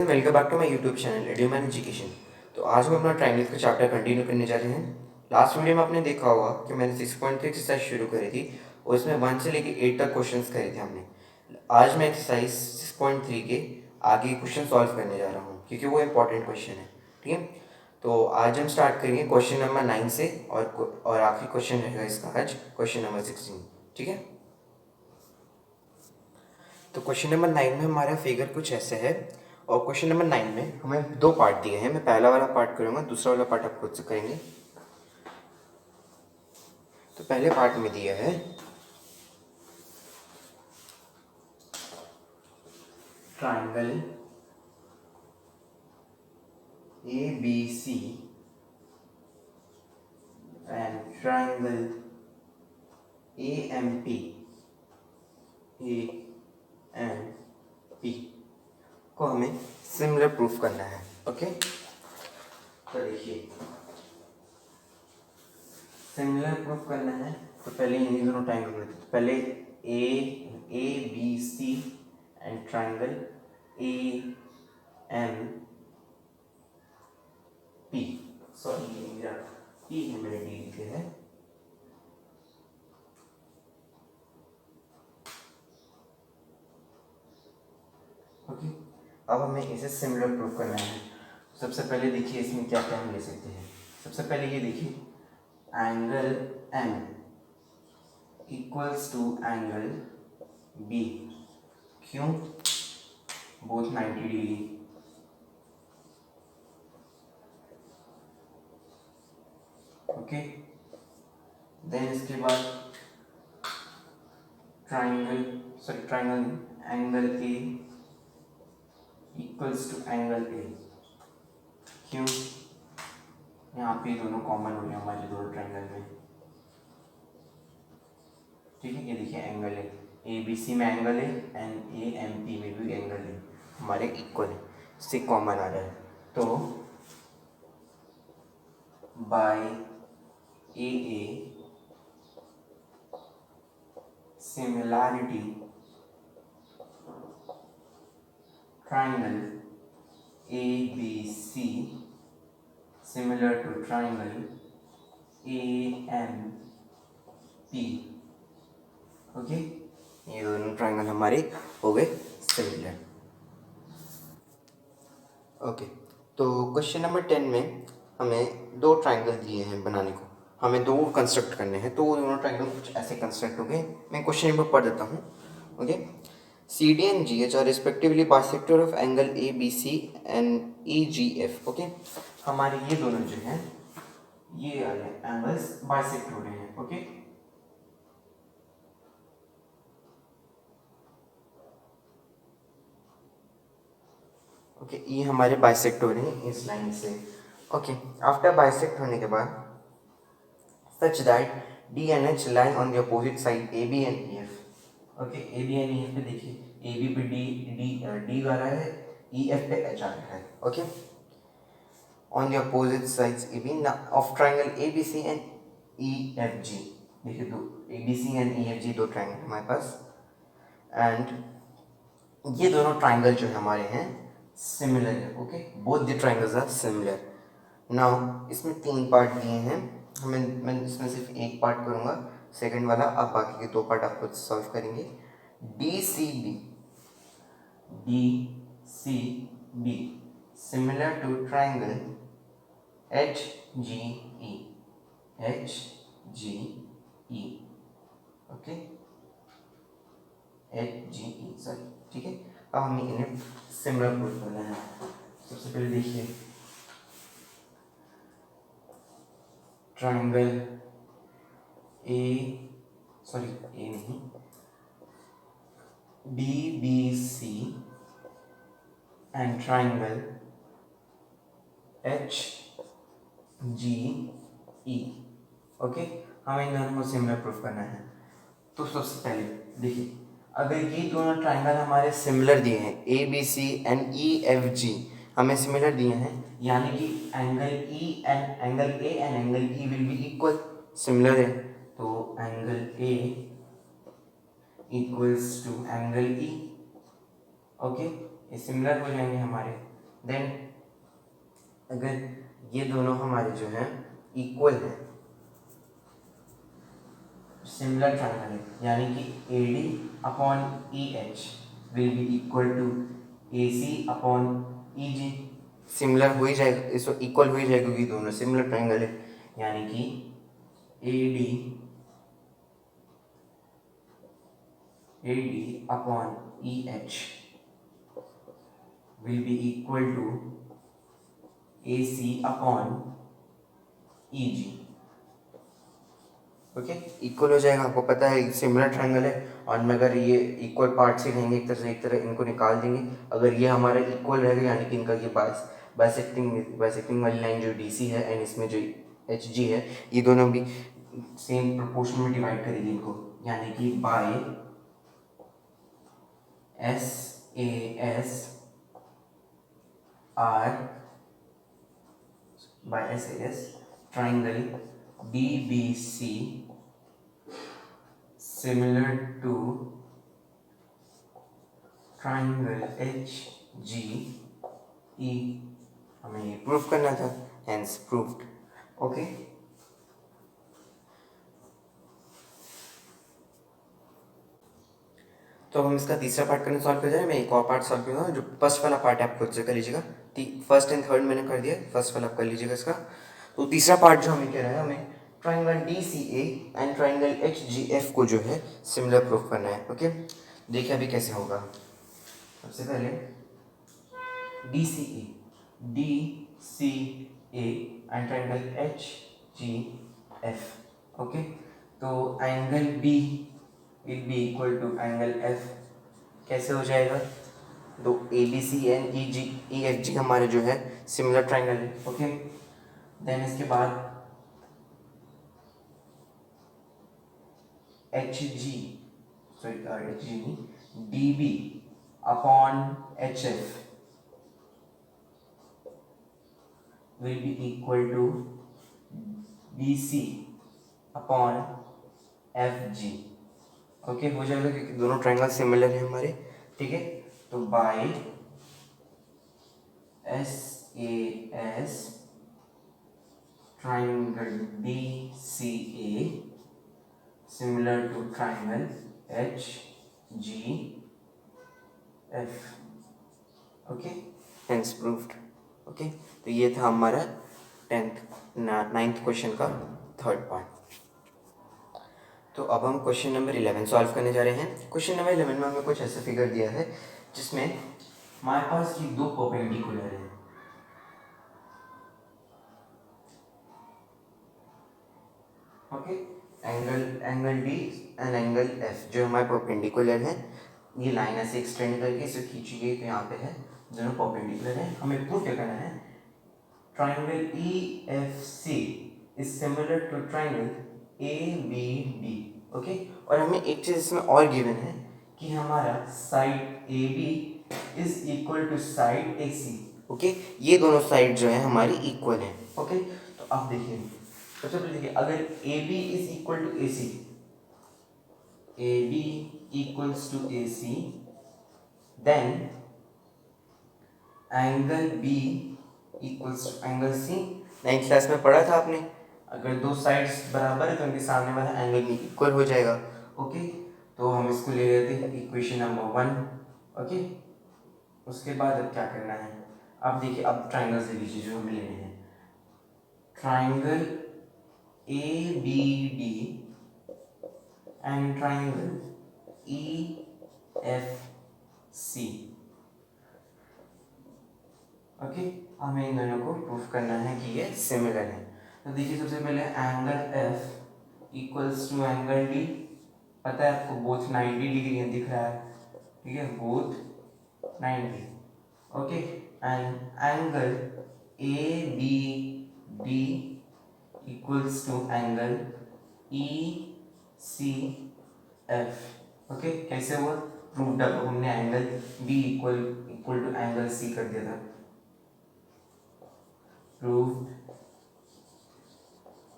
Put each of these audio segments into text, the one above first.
Welcome back to my YouTube channel Eduman education. तो आज हम अपना ट्रायंगल्स का चैप्टर कंटिन्यू करने जा रहे हैं। लास्ट वीडियो में आपने देखा होगा कि मैंने 6.3 एक्सरसाइज शुरू करी थी और उसमें 1 से लेके 8 तक क्वेश्चंस करे थे हमने। आज मैं एक्सरसाइज 6.3 के आगे क्वेश्चन सॉल्व करने जा रहा हूँ क्योंकि वो इंपॉर्टेंट क्वेश्चन है। ठीक है, तो आज हम स्टार्ट करेंगे क्वेश्चन नंबर 9 से और आखिरी क्वेश्चन रहेगा इसका आज क्वेश्चन नंबर 16। ठीक है, तो क्वेश्चन नंबर 9 में हमारा फिगर कुछ ऐसे है और क्वेश्चन नंबर 9 में हमें दो पार्ट दिए हैं। मैं पहला वाला पार्ट करूँगा, दूसरा वाला पार्ट आप खुद से करेंगे। तो पहले पार्ट में दिया है triangle A B C and triangle A M P को हमें सिमिलर प्रूफ करना है। ओके, तो देखिए सिमिलर प्रूफ करना है तो पहले इन्हीं दोनों ट्राइंगल में तो पहले A B C and triangle A M P, sorry ये मेरा पी है, मेरे डी लिखे है। ओके, अब हमें इसे सिमिलर प्रूफ करना है। सबसे पहले देखिए इसमें क्या क्या हम ले सकते हैं। सबसे पहले ये देखिए angle M equals to angle B, क्यों? Both 90 degree. ओके, देन इसके बाद triangle angle A equals to angle A, क्यों? यहाँ पे दोनों कॉमन हो गए हमारे दोनों ट्राइंगल में। ठीक है, ये देखिए एंगल ए बी सी में एंगल है एंड ए एम पी में भी एंगल है, हमारे इक्वल है, इससे कॉमन आ रहा है। तो by A similarity triangle ABC similar to triangle AMP। Okay, ये दोनों ट्राइंगल हमारे हो गए सिमिलर। ओके, तो क्वेश्चन नंबर 10 में हमें दो ट्राइंगल दिए हैं बनाने को, हमें दो कंस्ट्रक्ट करने हैं। तो वो दोनों ट्राइंगल कुछ ऐसे कंस्ट्रक्ट हो गए। मैं क्वेश्चन नंबर पढ़ देता हूँ। Okay, CD and GH are respectively bisector of angle ABC and EGF। Okay, हमारे ये दोनों जो हैं ये एंगल्स बाइसेक्ट हो रहे हैं। ओके, ओके, ये हमारे बाइसेक्ट हो रहे हैं इस लाइन से। ओके, आफ्टर बाइसेक्ट होने के बाद such that D and H lie on the opposite side AB and EF। Okay, A B and E F पे देखिए, ए बी पे डी आ रहा है, ई एफ पे एच आ रहा है। Okay, on the opposite sides A B of triangle A B C and E F G. देखिए दो A B C and E F G दो ट्राइंगल हमारे पास, एंड ये दोनों ट्राइंगल जो है हमारे हैं सिमिलर है। Okay, both the triangles are similar. Now इसमें तीन पार्ट दिए हैं, मैं इसमें सिर्फ एक पार्ट करूँगा, सेकंड वाला आप बाकी के दो पार्ट आप खुद सॉल्व करेंगे। D C B similar to triangle H G E. Okay, H G E, sorry. ठीक है, अब हमें इन्हें सिमिलर प्रूफ करना है। सबसे पहले देखिए triangle DBC and triangle HGE। Okay, हमें इन दोनों को सिमिलर प्रूफ करना है। तो सबसे पहले देखिए, अगर ये दोनों ट्राइंगल हमारे सिमिलर दिए हैं ABC एंड EFG हमें सिमिलर दिए हैं, यानी कि angle E and angle A and angle E will be equal, similar है। तो angle A equals to angle E। Okay, ये सिमिलर हो जाएंगे हमारे। देन अगर ये दोनों हमारे जो हैं इक्वल हैं, सिमिलर ट्रायंगल है, यानी कि A D upon E H will be equal to A C upon E G. Similar हो ही जाएगा, इसको इक्वल हो ही जाएगा क्योंकि दोनों सिमिलर ट्रायंगल है, यानी कि A D upon E H will be equal to A C upon E G. Okay, equal हो जाएगा, आपको पता है सिमिलर ट्रायंगल है, और में अगर ये इक्वल पार्ट से रहेंगे एक तरह से, एक तरह इनको निकाल देंगे, अगर ये हमारा इक्वल रहेगा यानी कि इनका ये बाइसेक्टिंग वाली लाइन जो डी सी है एंड इसमें जो एच जी है, ये दोनों भी सेम प्रोपोर्शन में डिवाइड करेगी इनको, यानी कि by S A S or by S A S triangle D B C similar to triangle H G E, हमें ये प्रूव करना था, hence proved। ओके, तो हम इसका तीसरा पार्ट करने सॉल्व कर जाए। मैं एक और पार्ट सॉल्व करूँगा, जो फर्स्ट वाला पार्ट है आप खुद से कर लीजिएगा, फर्स्ट एंड थर्ड मैंने कर दिया, फर्स्ट वाला आप कर लीजिएगा इसका। तो तीसरा पार्ट जो हमें कह रहा है, हमें triangle D C A and triangle H G F को जो है सिमिलर प्रूफ करना है। ओके, देखिए अभी कैसे होगा। सबसे पहले D C A and triangle H G F. Okay, तो angle B will be equal to angle F. कैसे हो जाएगा, दो A B C and E F G हमारे जो है सिमिलर ट्राइंगल है। ओके, देन इसके बाद H G D B upon H F will be equal to B C upon F G. Okay, हो जाएगा क्योंकि दोनों ट्राइंगल सिमिलर है हमारे। ठीक है, तो by S A S triangle D C A similar to triangle H G F. Okay, hence proved. Okay, तो ये था हमारा 9th क्वेश्चन का थर्ड पार्ट। तो अब हम क्वेश्चन नंबर 11 सॉल्व करने जा रहे हैं। क्वेश्चन नंबर 11 में हमें कुछ ऐसा फिगर दिया है जिसमें हमारे पास ये दो परपेंडिकुलर है। Okay, angle D and angle F जो हमारे परपेंडिकुलर है, ये लाइन ऐसे एक्सटेंड करके इसे खींची गई, तो यहाँ पे है, दोनों परपेंडिकुलर है। हमें प्रूफ क्या करना है, triangle E F C is similar to triangle A B D. Okay, और हमें एक चीज इसमें और गिवन है कि हमारा side A B is equal to side A C. Okay, ये दोनों साइड जो है हमारी इक्वल है। ओके, तो आप देखिए, सबसे पहले देखिए, अगर A B is equal to A C, A B equals to A C, then angle B equals to angle C. 9th class में पढ़ा था आपने, अगर दो साइड्स बराबर है तो उनके सामने वाला एंगल भी इक्वल हो जाएगा। ओके, तो हम इसको ले लेते हैं इक्वेशन नंबर 1। ओके, उसके बाद अब क्या करना है, अब देखिए, अब ट्राइंगल्स ले लीजिए जो हमें लेने हैं। Triangle A B D and triangle E F C. Okay, हमें इन दोनों को प्रूफ करना है कि ये सिमिलर है। तो देखिए, सबसे पहले angle F equals to angle D, पता है आपको, बोथ 90 डिग्री दिख रहा है। ठीक है, both 90। Okay, and angle A B D equals to angle E C F. Okay, कैसे हुआ, प्रूव्ड, अब हमने angle B equal to angle C कर दिया था। प्रूव्ड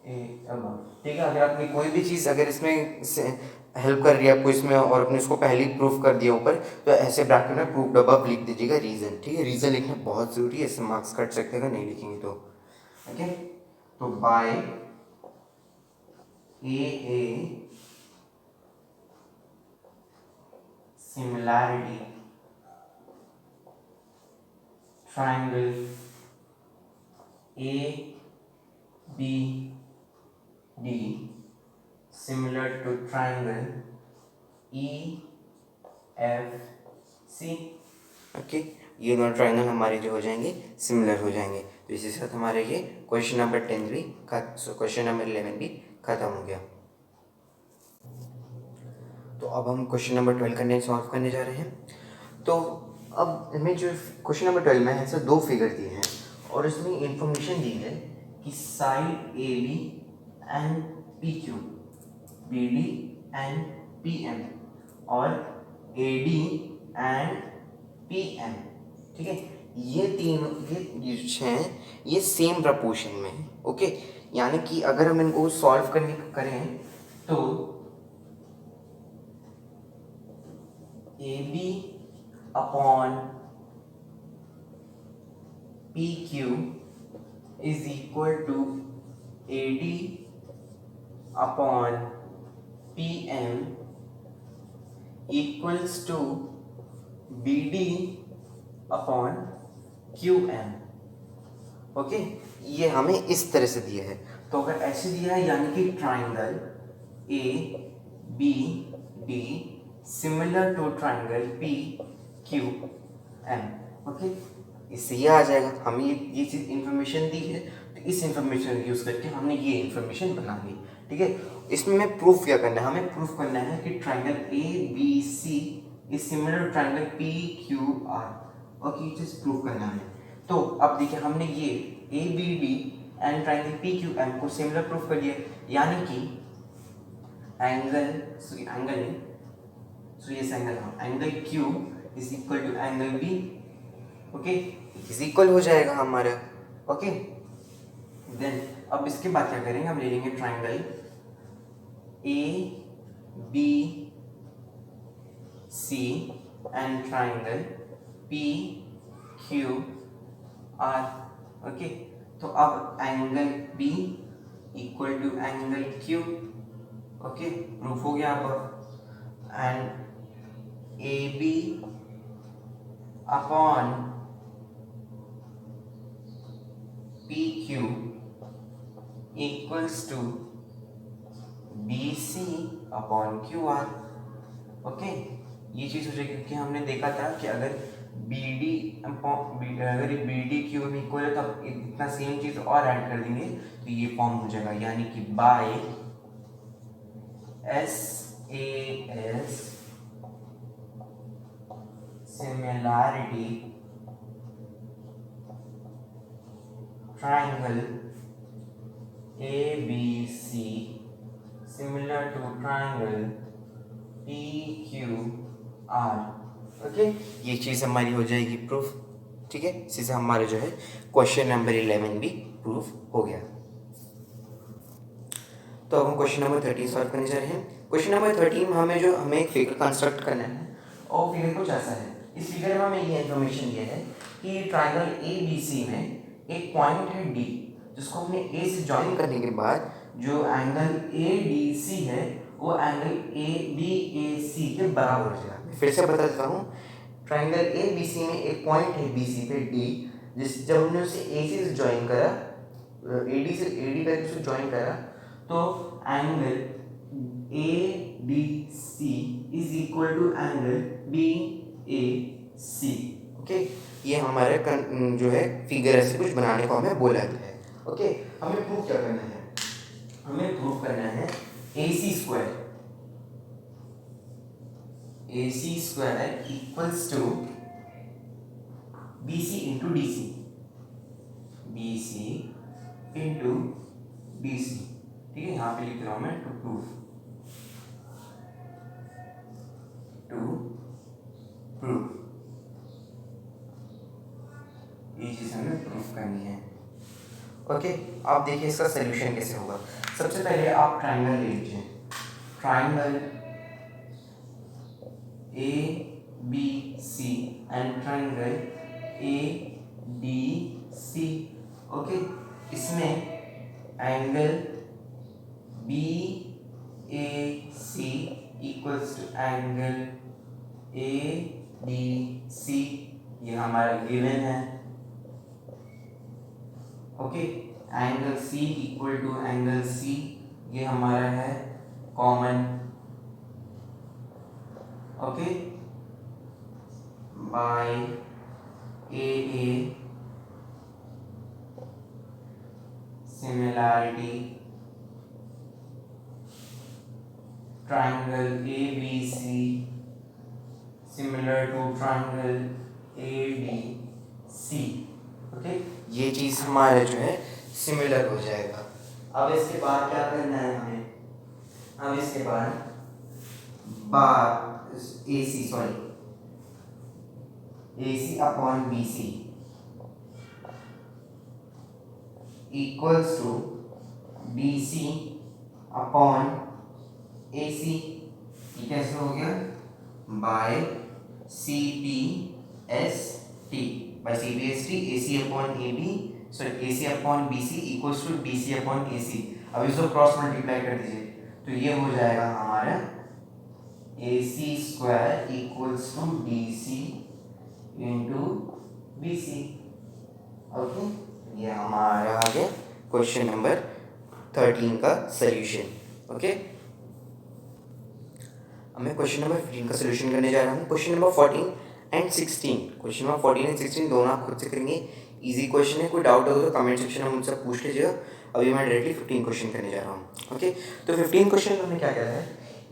ए अब ठीक है, अगर आपने कोई भी चीज़ अगर इसमें हेल्प कर रही है आपको इसमें और आपने इसको पहले ही प्रूफ कर दिया ऊपर, तो ऐसे ब्रैकेट में प्रूफ अबव लिख दीजिएगा रीज़न, ठीक है। रीज़न लिखना बहुत ज़रूरी है, इससे मार्क्स कट सकते हैं अगर नहीं लिखेंगे तो। ओके, तो by A similarity triangle ABD similar to triangle EFC। Okay, ये दोनों ट्राइंगल हमारे जो हो जाएंगे सिमिलर हो जाएंगे। तो इसी के साथ हमारे ये क्वेश्चन नंबर 10 भी क्वेश्चन नंबर 11 भी खत्म हो गया। तो अब हम क्वेश्चन नंबर 12 सॉल्व करने जा रहे हैं। तो अब हमें जो क्वेश्चन नंबर 12 में ऐसे दो फिगर दिए हैं और इसमें इंफॉर्मेशन दी है कि side A B and P Q, B D and P M और A D and P M, ठीक है। ये तीनों ये हैं ये सेम प्रपोर्शन में है। ओके, यानी कि अगर हम इनको सॉल्व करें तो A B upon P Q is equal to A D upon P M equals to B D upon Q M. Okay, ये हमें इस तरह से दिया है। तो अगर ऐसे दिया है यानी कि triangle A B D similar to triangle P Q M. Okay, इससे ये आ जाएगा। हमें ये चीज़ इंफॉर्मेशन दी है, तो इस इंफॉर्मेशन यूज़ करके हमने ये इंफॉर्मेशन बना ली, ठीक है। इसमें हमें प्रूफ क्या करना है, हमें प्रूफ करना है कि triangle A B C is similar to triangle P Q R. Okay, ये चीज़ प्रूफ करना है। तो अब देखिए हमने ये A B D and triangle P Q M को सिमिलर प्रूफ कर दिया, यानी कि angle Q is equal to angle B. Okay, is equal हो जाएगा हमारा। ओके, देन अब इसके बाद क्या करेंगे, हम ले लेंगे triangle A B C and triangle P Q R. Okay, तो अब angle B equal to angle Q. Okay, proof हो गया अब। And A B upon P Q equals to B C upon Q R. Okay, ये चीज़ हो जाएगी क्योंकि हमने देखा था कि अगर बी डी अगर बी डी क्यू में इक्वल है तो अब इतना सेम चीज़ और ऐड कर देंगे तो ये फॉर्म हो जाएगा, यानी कि by S A S similarity triangle A B C similar to triangle P Q R. Okay, ये चीज़ हमारी हो जाएगी प्रूफ, ठीक है। इसी से हमारा जो है क्वेश्चन नंबर 11 भी प्रूफ हो गया। तो अब हम क्वेश्चन नंबर 13 सॉल्व करने जा रहे हैं। क्वेश्चन नंबर 13 में हमें एक फिगर कंस्ट्रक्ट करना है और फिगर कुछ ऐसा है। इस फिगर में हमें ये इन्फॉर्मेशन दिया है कि ट्राइंगल ए बी सी में एक पॉइंट है डी, जिसको हमने ए से ज्वाइन करने के बाद जो एंगल ए डी सी है वो एंगल ए बी ए सी के बराबर हो जाएगा। फिर से बता देता हूँ, ट्राइंगल ए बी सी में एक पॉइंट है बी सी पे डी, जब हमने उसे ए से ज्वाइन करा, ए डी करके उसे ज्वाइन करा, तो angle A D C is equal to angle B A C. Okay, ये हमारे जो है फिगर ऐसे कुछ बनाने को हमें बोला गया है। ओके, हमें प्रूफ क्या करना है, हमें प्रूफ करना है AC square equals to BC into DC, BC into BC, ठीक है। यहाँ पे लिख रहा हूँ मैं टू प्रूफ ये चीज़ हमें प्रूफ करनी है। ओके, आप देखिए इसका सलूशन कैसे होगा। सबसे पहले आप ट्राइंगल ले लीजिए, triangle A B C and triangle A D C. Okay, इसमें angle B A C equals to angle A D C, ये हमारा गिवन है। Okay, angle C equal to angle C, ये हमारा है common. Okay, by A similarity triangle ABC similar to triangle ADC। Okay, ये चीज हमारे जो है सिमिलर हो जाएगा। अब इसके बाद क्या करना है हमें, अब इसके बाद AC upon BC equals to BC upon AC, ये कैसे हो गया, by CPST, by CPST AC upon AB, sorry AC upon BC equals to BC upon AC। अब इसको क्रॉस मल्टीप्लाई कर दीजिए, तो ये हो जाएगा हमारा AC square equals to DC into BC। Okay, ये हमारा आ गया क्वेश्चन नंबर 13 का सॉल्यूशन। ओके, अब मैं क्वेश्चन नंबर 15 का सॉल्यूशन करने जा रहा हूँ। Question number 14 and 16, question number 14 and 16 दोनों आप खुद से करेंगे, इजी क्वेश्चन है। कोई डाउट हो तो कमेंट सेक्शन में मुझसे पूछ लीजिएगा। अभी मैं डायरेक्टली 15 क्वेश्चन करने जा रहा हूँ। ओके, तो 15 क्वेश्चन में हमने क्या करा है,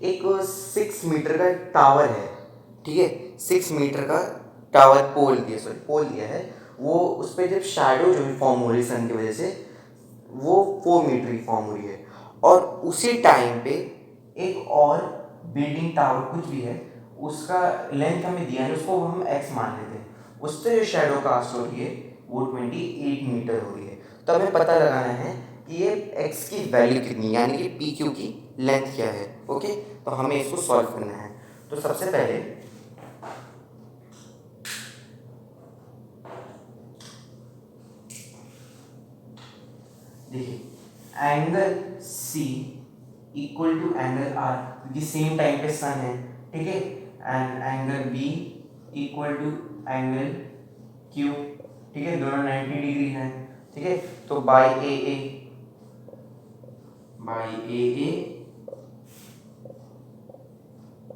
एक 6 मीटर का टावर है, ठीक है, 6 मीटर का टावर पोल दिया है, वो उस पर जब शैडो जो फॉर्म हो रही है सन की वजह से, वो 4 मीटर की फॉर्म हो रही है, और उसी टाइम पे एक और बिल्डिंग टावर कुछ भी है, उसका लेंथ हमें दिया है, उसको हम x मान लेते हैं, उससे जो शैडो कास्ट हो रही है वो 28 मीटर हो रही है। तो हमें पता लगाना है कि ये x की वैल्यू कितनी, यानी कि PQ की लेंथ क्या है। ओके, तो हमें इसको सॉल्व करना है। तो सबसे पहले देखिए, angle C equal to angle R, क्योंकि सेम टाइम पे सन है, ठीक है, and angle B equal to angle Q, ठीक है, दोनों 90 डिग्री हैं, ठीक है। तो बाय AA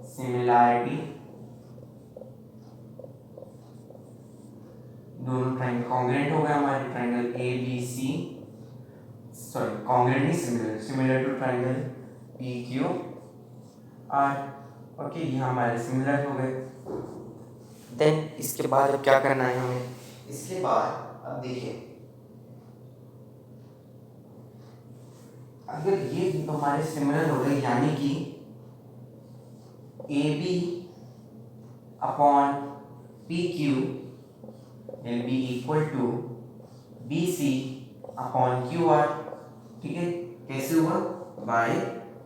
सिमिलैरिटी, दोनों ट्रायंगल कॉन्ग्रुएंट हो गए हमारे, ट्रायंगल ABC, सॉरी कॉन्ग्रुएंट नहीं, similar to triangle PQR। Okay, ये हमारे सिमिलर हो गए। देन इसके बाद अब क्या करना है हमें, इसके बाद अब देखिए, अगर ये हमारे सिमिलर हो गए, यानी कि AB upon PQ will be equal to BC upon QR, ठीक है, कैसे हुआ, बाय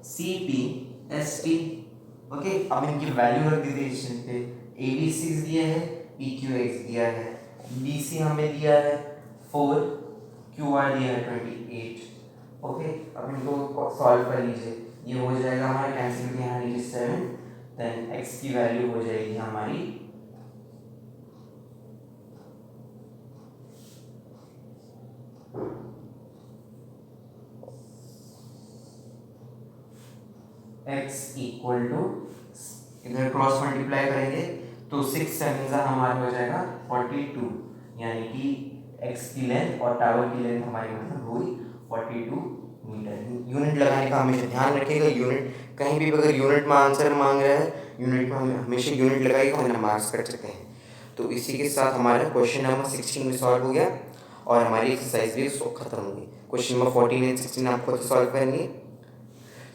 CPST। ओके, अब इनकी वैल्यू रख दी थी इस पे, AB 6 दिया है, PQ x दिया है, BC हमें दिया है 4, QR दिया है 28। ओके, अब इनको सॉल्व कर लीजिए, ये हो जाएगा हमारा कैंसिल, यहाँ नीचे 7, देन x की वैल्यू हो जाएगी हमारी x इक्वल टू, इधर क्रॉस मल्टीप्लाई करेंगे तो 6 7 हमारा हो जाएगा 42, यानी कि x की लेंथ और टावर की लेंथ हमारी मतलब हुई 42 मीटर। यूनिट लगाने का हमेशा ध्यान रखिएगा, यूनिट कहीं भी अगर यूनिट में आंसर मांग रहा है, यूनिट में हमेशा यूनिट लगाइएगा, वरना मार्क्स कट सकते हैं। तो इसी के साथ हमारा क्वेश्चन नंबर 16 भी सॉल्व हो गया और हमारी एक्सरसाइज भी खत्म हो गई। क्वेश्चन नंबर 14 एंड 16 आपको सॉल्व करेंगे।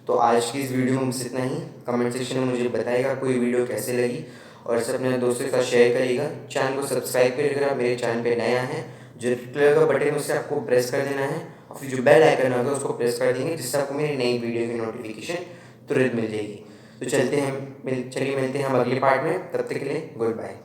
तो आज की इस वीडियो में बस इतना ही। कमेंट सेक्शन में मुझे बताइएगा कोई वीडियो कैसे लगी, और इसे अपने दोस्तों के साथ शेयर करिएगा। चैनल को सब्सक्राइब करिएगा, आप मेरे चैनल पे नया है, जो रेड कलर का बटन है उसे आपको प्रेस कर देना है, और फिर जो बेल आइकन होगा उसको प्रेस कर देंगे, जिससे आपको मेरी नई वीडियो की नोटिफिकेशन तुरंत मिल जाएगी। तो चलिए मिलते हैं हम अगले पार्ट में, तब तक के लिए गुड बाय।